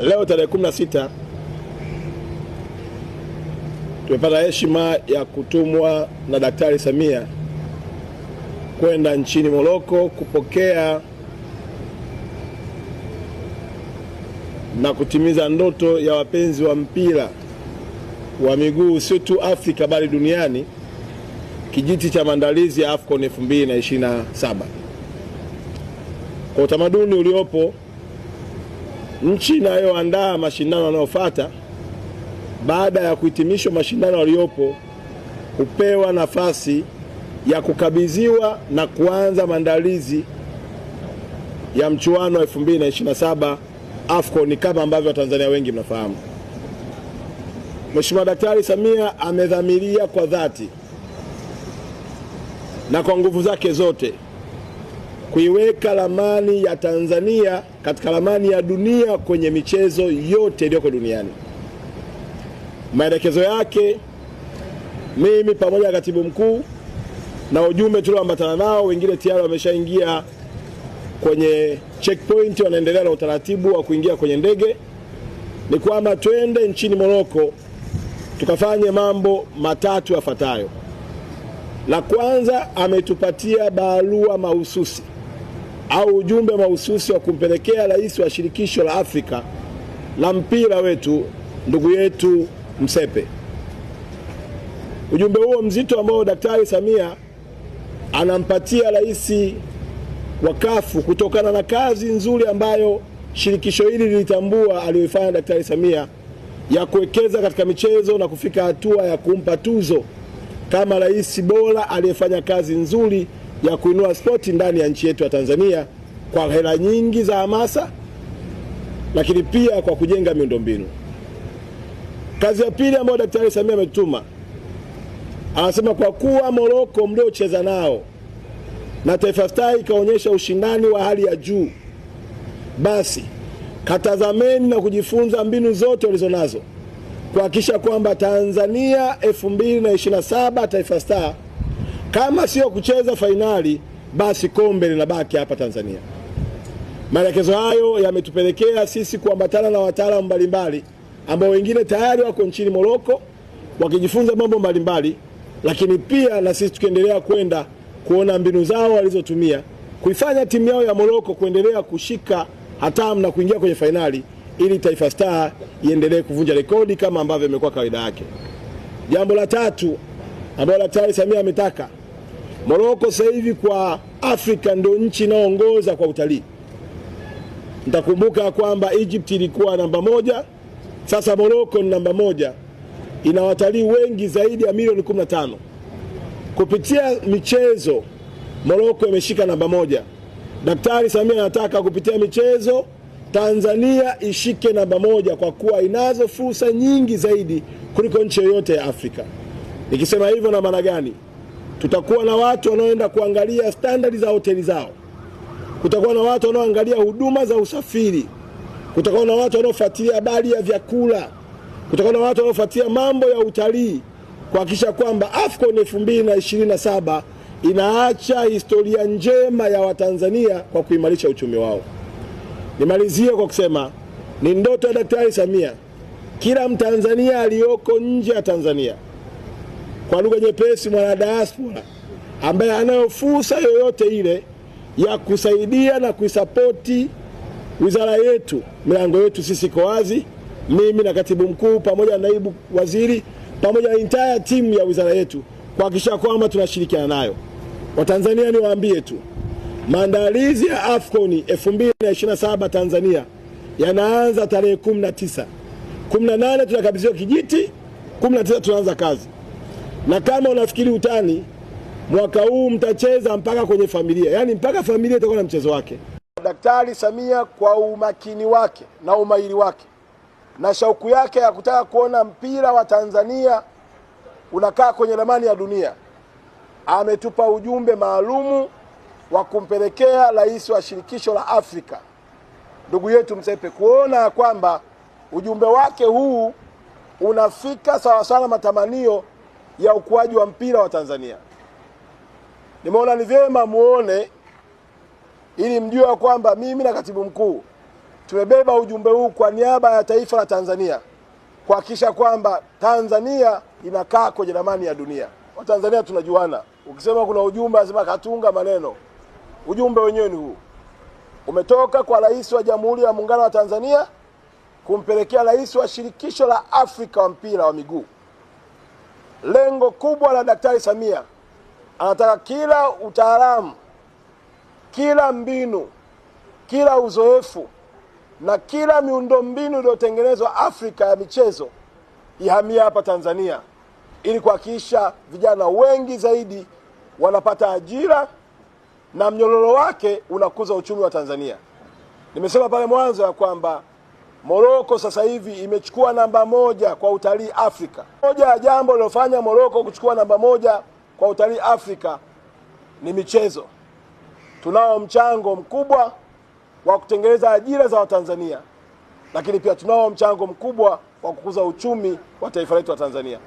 Leo tarehe 16 tumepata heshima ya kutumwa na Daktari Samia kwenda nchini Morocco kupokea na kutimiza ndoto ya wapenzi wa mpira wa miguu sio tu Afrika bali duniani, kijiti cha maandalizi ya AFCON 2027. Kwa utamaduni uliopo, nchi inayoandaa mashindano yanayofuata baada ya kuhitimishwa mashindano yaliyopo hupewa nafasi ya kukabidhiwa na kuanza maandalizi ya mchuano wa 2027 AFCON, kama ambavyo Watanzania wengi mnafahamu. Mheshimiwa Daktari Samia amedhamiria kwa dhati na kwa nguvu zake zote kuiweka ramani ya Tanzania katika ramani ya dunia kwenye michezo yote iliyoko duniani. Maelekezo yake, mimi pamoja na katibu mkuu na ujumbe tulioambatana nao, wengine tayari wameshaingia kwenye checkpoint, wanaendelea na utaratibu wa kuingia kwenye ndege, ni kwamba twende nchini Morocco tukafanye mambo matatu yafuatayo. La kwanza, ametupatia barua mahususi au ujumbe mahususi wa kumpelekea rais wa shirikisho la Afrika la mpira wetu, ndugu yetu Msepe. Ujumbe huo mzito ambao Daktari Samia anampatia rais wa CAF kutokana na kazi nzuri ambayo shirikisho hili lilitambua aliyoifanya Daktari Samia ya kuwekeza katika michezo na kufika hatua ya kumpa tuzo kama rais bora aliyefanya kazi nzuri ya kuinua spoti ndani ya nchi yetu ya Tanzania kwa hela nyingi za hamasa, lakini pia kwa kujenga miundombinu. Kazi ya pili ambayo Daktari Samia ametuma, anasema kwa kuwa Morocco mliocheza nao na Taifa Stars ikaonyesha ushindani wa hali ya juu, basi katazameni na kujifunza mbinu zote walizonazo kuhakikisha kwamba Tanzania 2027 Taifa Stars kama sio kucheza fainali, basi kombe linabaki hapa Tanzania. Maelekezo hayo yametupelekea sisi kuambatana na wataalamu mbalimbali ambao wengine tayari wako nchini Morocco wakijifunza mambo mbalimbali, lakini pia na sisi tukiendelea kwenda kuona mbinu zao walizotumia kuifanya timu yao ya Morocco kuendelea kushika hatamu na kuingia kwenye fainali, ili Taifa Stars iendelee kuvunja rekodi kama ambavyo imekuwa kawaida yake. Jambo la tatu ambalo Daktari Samia ametaka, Morocco sasa hivi kwa Afrika ndio nchi inayoongoza kwa utalii. Mtakumbuka kwamba Egypt ilikuwa namba 1, sasa Morocco ni namba 1, ina watalii wengi zaidi ya milioni 15. Kupitia michezo Morocco imeshika namba 1. Daktari Samia anataka kupitia michezo Tanzania ishike namba 1 kwa kuwa inazo fursa nyingi zaidi kuliko nchi yoyote ya Afrika. Nikisema hivyo na maana gani? Tutakuwa na watu wanaoenda kuangalia standardi za hoteli zao. Kutakuwa na watu wanaoangalia huduma za usafiri. Kutakuwa na watu wanaofuatilia habari ya vyakula. Kutakuwa na watu wanaofuatilia mambo ya utalii kuhakikisha kwamba AFCON 2027 inaacha historia njema ya Watanzania kwa kuimarisha uchumi wao. Nimalizie kwa kusema ni ndoto ya Daktari Samia kila Mtanzania aliyoko nje ya Tanzania, kwa lugha nyepesi mwana diaspora ambaye anayo fursa yoyote ile ya kusaidia na kuisapoti wizara yetu, milango yetu sisi iko wazi. Mimi na katibu mkuu pamoja na naibu waziri pamoja na entire team ya wizara yetu kuhakikisha kwamba tunashirikiana nayo. Watanzania niwaambie tu, maandalizi ya AFCON 2027 Tanzania yanaanza tarehe 19. 18 tunakabidhiwa kijiti, 19 tunaanza kazi. Na kama unafikiri utani, mwaka huu mtacheza mpaka kwenye familia. Yaani mpaka familia itakuwa na mchezo wake. Daktari Samia kwa umakini wake na umahiri wake na shauku yake ya kutaka kuona mpira wa Tanzania unakaa kwenye ramani ya dunia, ametupa ujumbe maalumu wa kumpelekea rais wa shirikisho la Afrika, ndugu yetu Msepe, kuona kwamba ujumbe wake huu unafika sawa sawa matamanio ya ukuaji wa mpira wa Tanzania. Nimeona ni vyema muone ili mjue kwamba mimi na katibu mkuu tumebeba ujumbe huu kwa niaba ya taifa la Tanzania kuhakikisha kwamba Tanzania inakaa kwenye ramani ya dunia. Watanzania tunajuana. Ukisema kuna ujumbe lazima katunga maneno. Ujumbe wenyewe ni huu. Umetoka kwa Rais wa Jamhuri ya Muungano wa Tanzania kumpelekea Rais wa Shirikisho la Afrika wa mpira wa miguu. Lengo kubwa la Daktari Samia, anataka kila utaalamu, kila mbinu, kila uzoefu na kila miundombinu iliyotengenezwa Afrika ya michezo ihamia hapa Tanzania ili kuhakikisha vijana wengi zaidi wanapata ajira na mnyororo wake unakuza uchumi wa Tanzania. Nimesema pale mwanzo ya kwamba Morocco sasa hivi imechukua namba 1 kwa utalii Afrika. Moja ya jambo lilofanya Morocco kuchukua namba 1 kwa utalii Afrika ni michezo. Tunao mchango mkubwa wa kutengeneza ajira za Watanzania, lakini pia tunao mchango mkubwa wa kukuza uchumi wa taifa letu la Tanzania.